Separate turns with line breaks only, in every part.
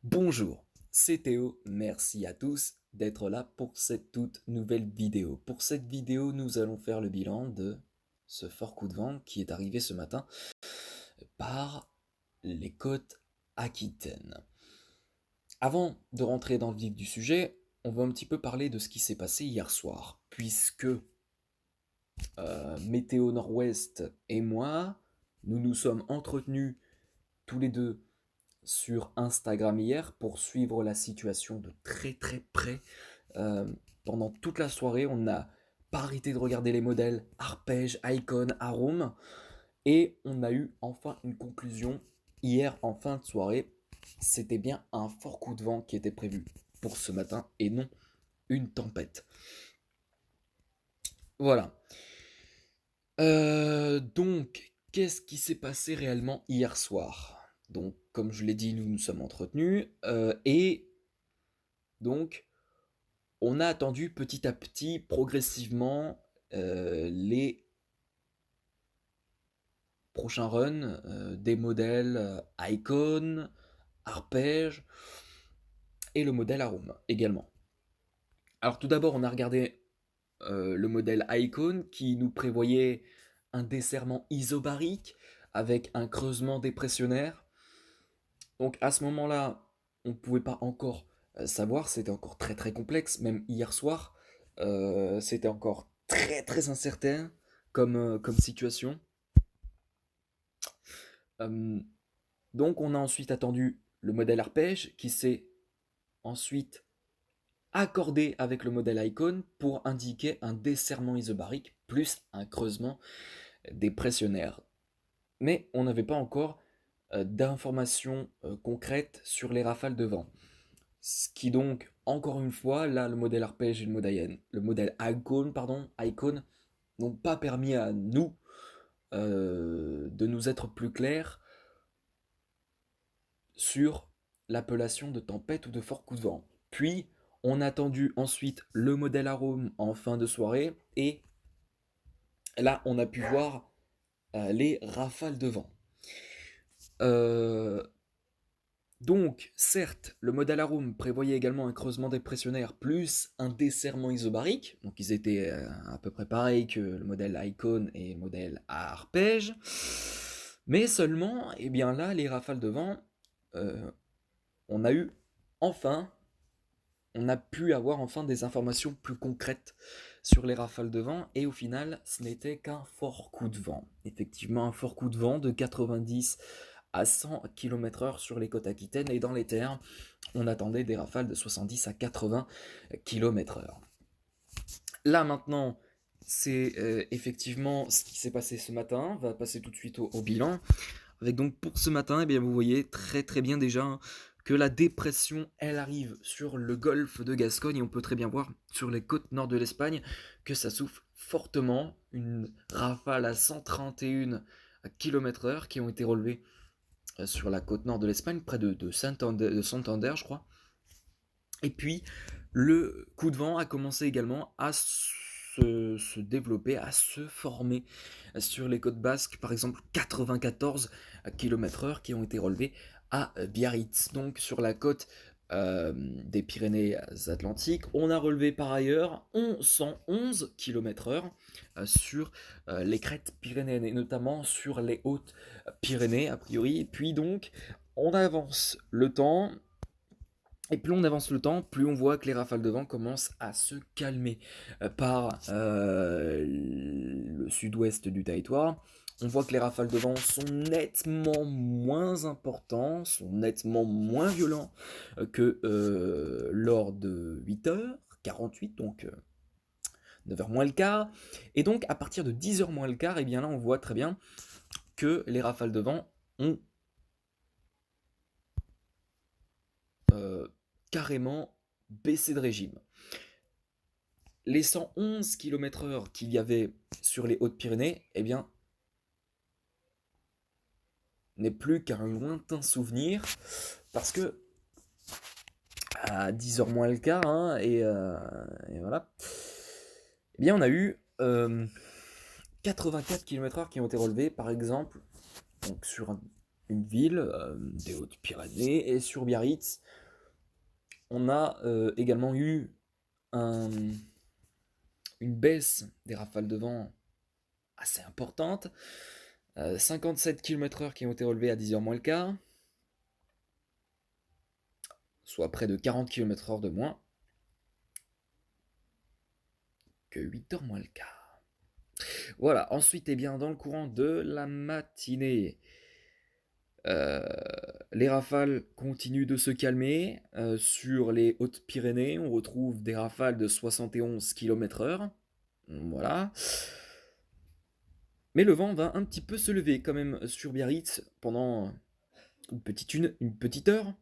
Bonjour, c'est Théo, merci à tous d'être là pour cette toute nouvelle vidéo. Pour cette vidéo, nous allons faire le bilan de ce fort coup de vent qui est arrivé ce matin par les côtes aquitaines. Avant de rentrer dans le vif du sujet, on va un petit peu parler de ce qui s'est passé hier soir, puisque Météo Nord-Ouest et moi, nous nous sommes entretenus tous les deux sur Instagram hier pour suivre la situation de très très près. Euh, Pendant toute la soirée, on n'a pas arrêté de regarder les modèles arpège, icon, arôme, et on a eu enfin une conclusion hier en fin de soirée. C'était bien un fort coup de vent qui était prévu pour ce matin et non une tempête. Voilà. Donc, qu'est-ce qui s'est passé réellement hier soir? Donc, comme je l'ai dit, nous nous sommes entretenus et donc on a attendu petit à petit, progressivement, les prochains runs des modèles Icon, Arpège et le modèle Arôme également. Alors tout d'abord, on a regardé le modèle Icon qui nous prévoyait un desserrement isobarique avec un creusement dépressionnaire. Donc à ce moment-là, on ne pouvait pas encore savoir, c'était encore très très complexe, même hier soir, c'était encore très très incertain comme situation. Euh, donc on a ensuite attendu le modèle arpège qui s'est ensuite accordé avec le modèle icon pour indiquer un desserrement isobarique plus un creusement dépressionnaire. Mais on n'avait pas encore d'informations concrètes sur les rafales de vent. Ce qui donc, encore une fois, là, le modèle arpège et le modèle icon, pardon, icon n'ont pas permis à nous de nous être plus clairs sur l'appellation de tempête ou de fort coup de vent. Puis, on a attendu ensuite le modèle arôme en fin de soirée et là, on a pu voir les rafales de vent. Euh, Donc, certes, le modèle Arum prévoyait également un creusement dépressionnaire plus un desserrement isobarique, donc ils étaient à peu près pareils que le modèle Icon et le modèle Arpège, mais seulement, eh bien là, les rafales de vent, euh, on a eu enfin, on a pu avoir enfin des informations plus concrètes sur les rafales de vent, et au final, ce n'était qu'un fort coup de vent. Effectivement, un fort coup de vent de 90 à 100 km/h sur les côtes aquitaines, et dans les terres, on attendait des rafales de 70 à 80 km/h. Là maintenant, c'est effectivement ce qui s'est passé ce matin. On va passer tout de suite au bilan. Avec donc pour ce matin, eh bien, vous voyez très très bien déjà que la dépression, elle arrive sur le golfe de Gascogne et on peut très bien voir sur les côtes nord de l'Espagne que ça souffle fortement. Une rafale à 131 km/h qui ont été relevées sur la côte nord de l'Espagne, près de Santander, je crois. Et puis, le coup de vent a commencé également à se développer, à se former sur les côtes basques, par exemple 94 km/h qui ont été relevés à Biarritz, donc sur la côte des Pyrénées-Atlantiques. On a relevé par ailleurs 111 km/h sur les crêtes pyrénéennes et notamment sur les hautes Pyrénées a priori. Et puis donc, on avance le temps, et plus on avance le temps, plus on voit que les rafales de vent commencent à se calmer par le sud-ouest du territoire. On voit que les rafales de vent sont nettement moins importants, sont nettement moins violents que lors de 8h48, donc 9h moins le quart. Et donc à partir de 10h moins le quart, et bien là on voit très bien que les rafales de vent ont euh, carrément baissé de régime. Les 111 km/h qu'il y avait sur les Hautes-Pyrénées, eh bien, n'est plus qu'un lointain souvenir, parce que à 10h moins le quart, hein, et voilà, eh bien, on a eu 84 km/h qui ont été relevés, par exemple, donc sur une ville des Hautes-Pyrénées. Et sur Biarritz, on a également eu un- une baisse des rafales de vent assez importante. 57 km/h qui ont été relevés à 10h moins le quart, soit près de 40 km/h de moins que 8h moins le quart. Voilà, ensuite, eh bien, dans le courant de la matinée, euh, les rafales continuent de se calmer. Sur les Hautes-Pyrénées, on retrouve des rafales de 71 km/h. Voilà. Mais le vent va un petit peu se lever quand même sur Biarritz pendant une petite heure,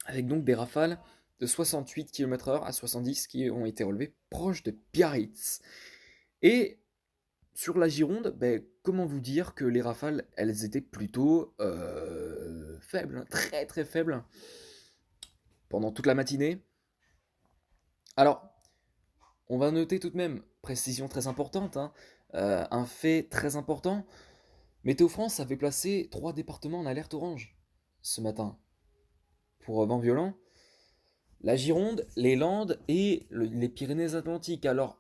avec donc des rafales de 68 km/h à 70 qui ont été relevées proche de Biarritz. Et sur la Gironde, ben, comment vous dire que les rafales, elles étaient plutôt faibles, hein, très très faibles, pendant toute la matinée. Alors, on va noter tout de même, précision très importante, hein, un fait très important, Météo France avait placé 3 départements en alerte orange ce matin pour vent violent. La Gironde, les Landes et les Pyrénées-Atlantiques. Alors,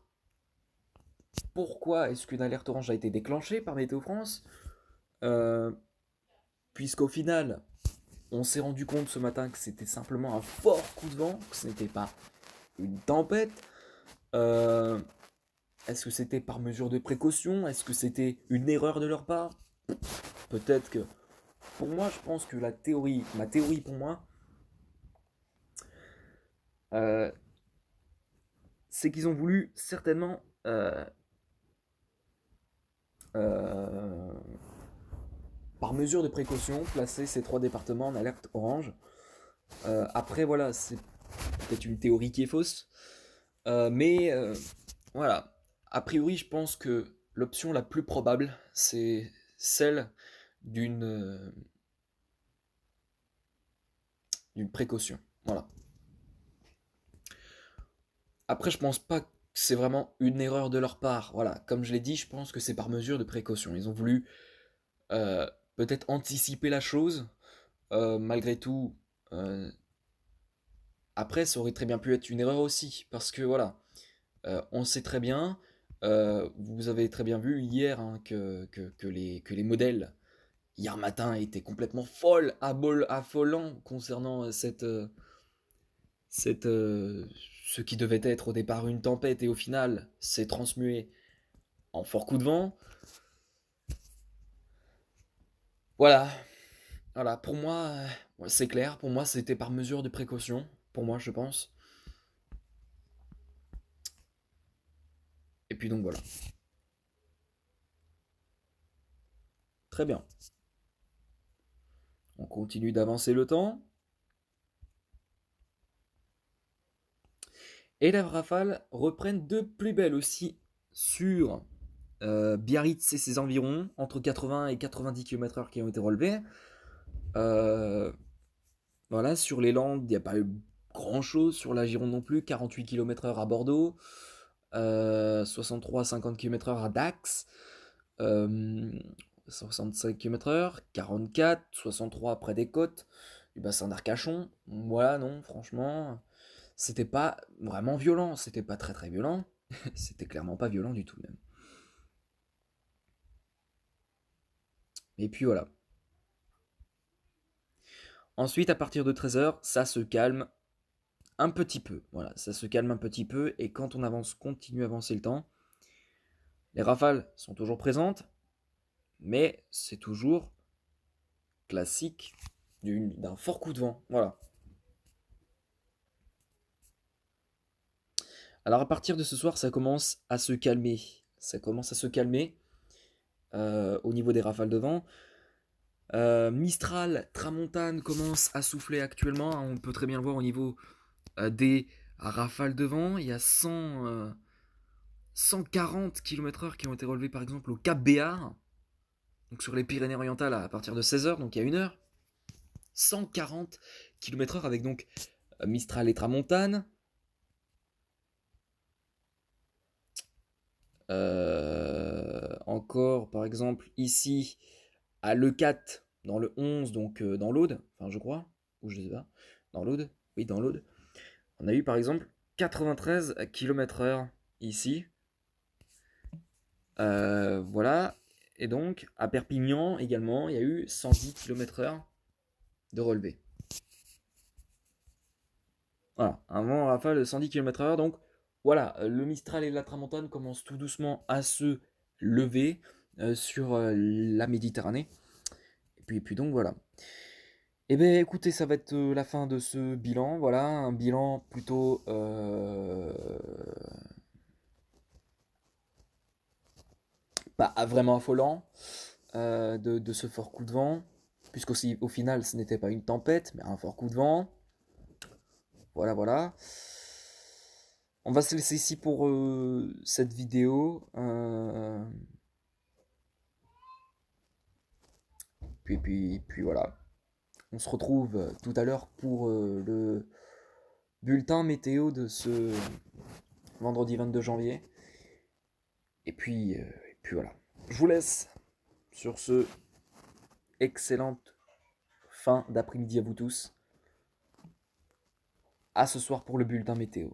pourquoi est-ce qu'une alerte orange a été déclenchée par Météo France? Euh, Puisqu'au final, on s'est rendu compte ce matin que c'était simplement un fort coup de vent, que ce n'était pas une tempête. Euh, Est-ce que c'était par mesure de précaution? Est-ce que c'était une erreur de leur part? Peut-être que... Pour moi, je pense que ma théorie pour moi, euh, c'est qu'ils ont voulu certainement euh, par mesure de précaution, placer ces 3 départements en alerte orange. Après, voilà, c'est peut-être une théorie qui est fausse. Mais voilà, a priori, je pense que l'option la plus probable, c'est celle d'une d'une précaution. Voilà. Après, je pense pas que c'est vraiment une erreur de leur part. Voilà, comme je l'ai dit, je pense que c'est par mesure de précaution. Ils ont voulu euh, peut-être anticiper la chose. Malgré tout, euh, après, ça aurait très bien pu être une erreur aussi, parce que voilà, on sait très bien, vous avez très bien vu hier hein, que les modèles hier matin étaient complètement affolants concernant cette, ce qui devait être au départ une tempête et au final s'est transmué en fort coup de vent. Voilà, voilà, pour moi, ouais, c'est clair, pour moi c'était par mesure de précaution, pour moi je pense. Et puis donc voilà, très bien. On continue d'avancer le temps. Et les rafales reprennent de plus belle aussi sur Biarritz et ses environs, entre 80 et 90 km/h qui ont été relevés. Euh, voilà, sur les Landes, il n'y a pas eu grand chose, sur la Gironde non plus, 48 km/h à Bordeaux, 63 à 50 km/h à Dax, euh, 65 km/h, 44, 63 près des côtes, du bassin d'Arcachon. Voilà, non, franchement, c'était pas vraiment violent, c'était pas très très violent, c'était clairement pas violent du tout même. Et puis voilà. Ensuite, à partir de 13h, ça se calme un petit peu. Voilà, ça se calme un petit peu et quand on avance, continue à avancer le temps, les rafales sont toujours présentes, mais c'est toujours classique d'un fort coup de vent. Voilà. Alors à partir de ce soir, ça commence à se calmer. Ça commence à se calmer au niveau des rafales de vent. Mistral, Tramontane commence à souffler actuellement. On peut très bien le voir au niveau des rafales de vent. Il y a 140 km/h qui ont été relevés par exemple au Cap Béar, donc sur les Pyrénées-Orientales à partir de 16h, donc il y a une heure. 140 km/h avec donc Mistral et Tramontane. Encore par exemple ici à Leucate, dans le 11, donc dans l'Aude, enfin je crois, ou je sais pas, dans l'Aude, oui dans l'Aude, on a eu par exemple 93 km/h ici. Voilà, et donc à Perpignan également, il y a eu 110 km/h de relevé. Voilà, un vent rafale de 110 km/h. Donc voilà, le Mistral et la Tramontane commencent tout doucement à se lever sur la Méditerranée. Et puis donc voilà. Eh bien écoutez, ça va être la fin de ce bilan. Voilà, un bilan plutôt pas vraiment affolant de ce fort coup de vent. Puisqu'au au final, ce n'était pas une tempête, mais un fort coup de vent. Voilà, voilà. On va se laisser ici pour cette vidéo. Puis voilà. On se retrouve tout à l'heure pour le bulletin météo de ce vendredi 22 janvier. Et puis voilà. Je vous laisse sur ce excellente fin d'après-midi à vous tous. À ce soir pour le bulletin météo.